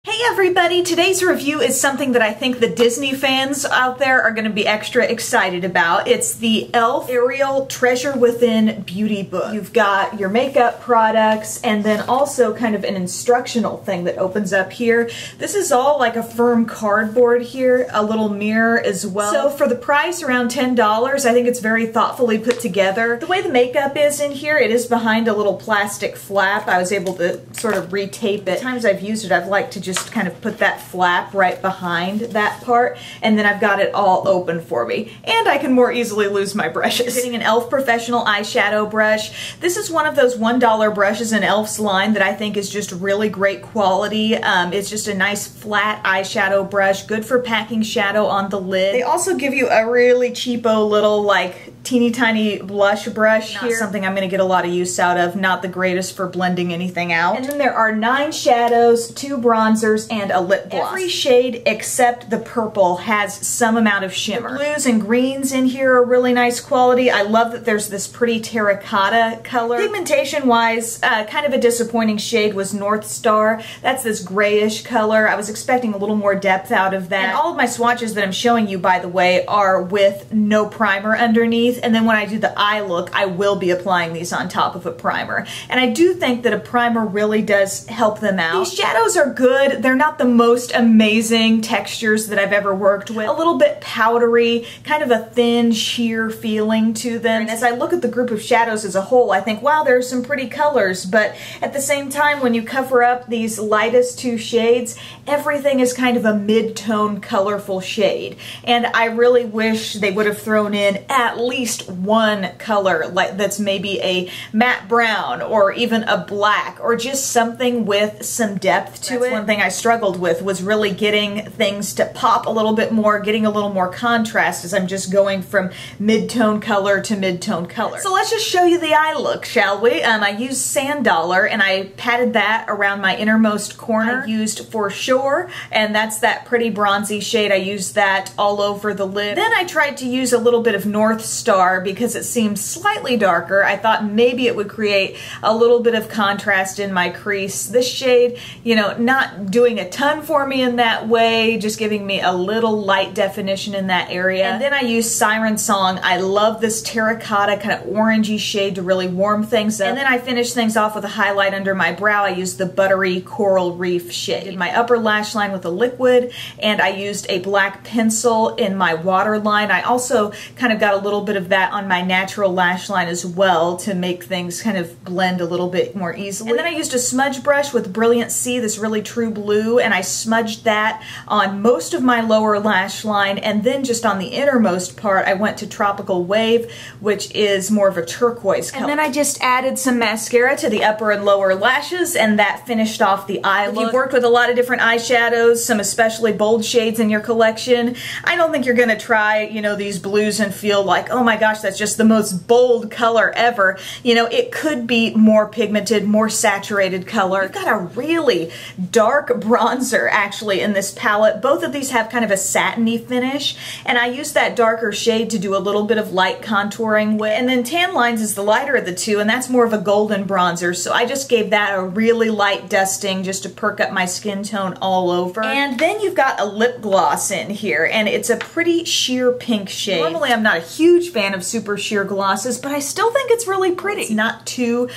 Hey everybody, today's review is something that I think the Disney fans out there are going to be extra excited about. It's the e.l.f. Ariel Treasure Within Beauty Book. You've got your makeup products and then also kind of an instructional thing that opens up here. This is all like a firm cardboard here, a little mirror as well. So for the price, around $10, I think it's very thoughtfully put together. The way the makeup is in here, it is behind a little plastic flap. I was able to sort of retape it. The times I've used it, I've liked to just kind of put that flap right behind that part, and then I've got it all open for me. And I can more easily lose my brushes. Getting an e.l.f. Professional eyeshadow brush. This is one of those $1 brushes in e.l.f.'s line that I think is just really great quality. It's just a nice flat eyeshadow brush, good for packing shadow on the lid. They also give you a really cheapo little like teeny tiny blush brush here. Something I'm going to get a lot of use out of, not the greatest for blending anything out. And then there are 9 shadows, 2 bronzers, and a lip gloss. Every shade except the purple has some amount of shimmer. The blues and greens in here are really nice quality. I love that there's this pretty terracotta color. Pigmentation wise, kind of a disappointing shade was North Star. That's this grayish color. I was expecting a little more depth out of that. And all of my swatches that I'm showing you, by the way, are with no primer underneath. And then when I do the eye look, I will be applying these on top of a primer. And I do think that a primer really does help them out. These shadows are good. They're not the most amazing textures that I've ever worked with. A little bit powdery, kind of a thin, sheer feeling to them. And as I look at the group of shadows as a whole, I think, wow, there's some pretty colors. But at the same time, when you cover up these lightest 2 shades, everything is kind of a mid-tone, colorful shade. And I really wish they would have thrown in at least one color like that's maybe a matte brown or even a black or just something with some depth to it. One thing I struggled with was really getting things to pop a little bit more, getting a little more contrast as I'm just going from mid-tone color to mid-tone color. So let's just show you the eye look, shall we? I used Sand Dollar and I patted that around my innermost corner. I used For Sure, and that's that pretty bronzy shade. I used that all over the lid. Then I tried to use a little bit of North Star because it seemed slightly darker. I thought maybe it would create a little bit of contrast in my crease. This shade, you know, not doing a ton for me in that way, just giving me a little light definition in that area. And then I used Siren Song. I love this terracotta kind of orangey shade to really warm things up. And then I finished things off with a highlight under my brow. I used the Buttery Coral Reef shade. I did my upper lash line with a liquid, and I used a black pencil in my waterline. I also kind of got a little bit of that on my natural lash line as well to make things kind of blend a little bit more easily. And then I used a smudge brush with Brilliant Sea, this really true blue, and I smudged that on most of my lower lash line, and then just on the innermost part I went to Tropical Wave, which is more of a turquoise color. And then I just added some mascara to the upper and lower lashes, and that finished off the eye look. If you've worked with a lot of different eyeshadows, some especially bold shades in your collection, I don't think you're gonna try, you know, these blues and feel like, oh my gosh, that's just the most bold color ever. You know, it could be more pigmented, more saturated color. You've got a really dark bronzer actually in this palette. Both of these have kind of a satiny finish, and I used that darker shade to do a little bit of light contouring with. And then Tan Lines is the lighter of the two, and that's more of a golden bronzer, so I just gave that a really light dusting just to perk up my skin tone all over. And then you've got a lip gloss in here, and it's a pretty sheer pink shade. Normally I'm not a huge fan of super sheer glosses, but I still think it's really pretty. It's not too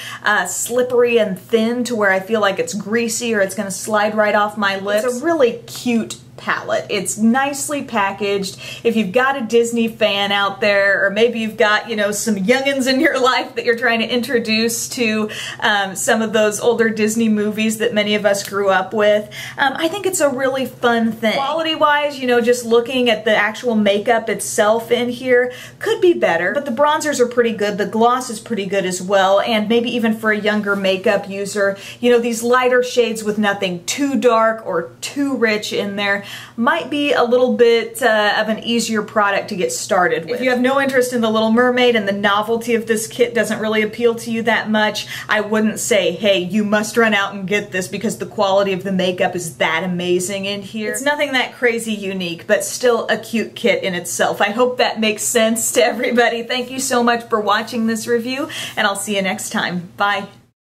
slippery and thin to where I feel like it's greasy or it's going to slide right off my lips. It's a really cute palette. It's nicely packaged. If you've got a Disney fan out there, or maybe you've got, you know, some youngins in your life that you're trying to introduce to some of those older Disney movies that many of us grew up with, I think it's a really fun thing. Quality-wise, you know, just looking at the actual makeup itself in here could be better, but the bronzers are pretty good. The gloss is pretty good as well, and maybe even for a younger makeup user, you know, these lighter shades with nothing too dark or too rich in there might be a little bit of an easier product to get started with. If you have no interest in The Little Mermaid and the novelty of this kit doesn't really appeal to you that much, I wouldn't say, hey, you must run out and get this because the quality of the makeup is that amazing in here. It's nothing that crazy unique, but still a cute kit in itself. I hope that makes sense to everybody. Thank you so much for watching this review, and I'll see you next time. Bye.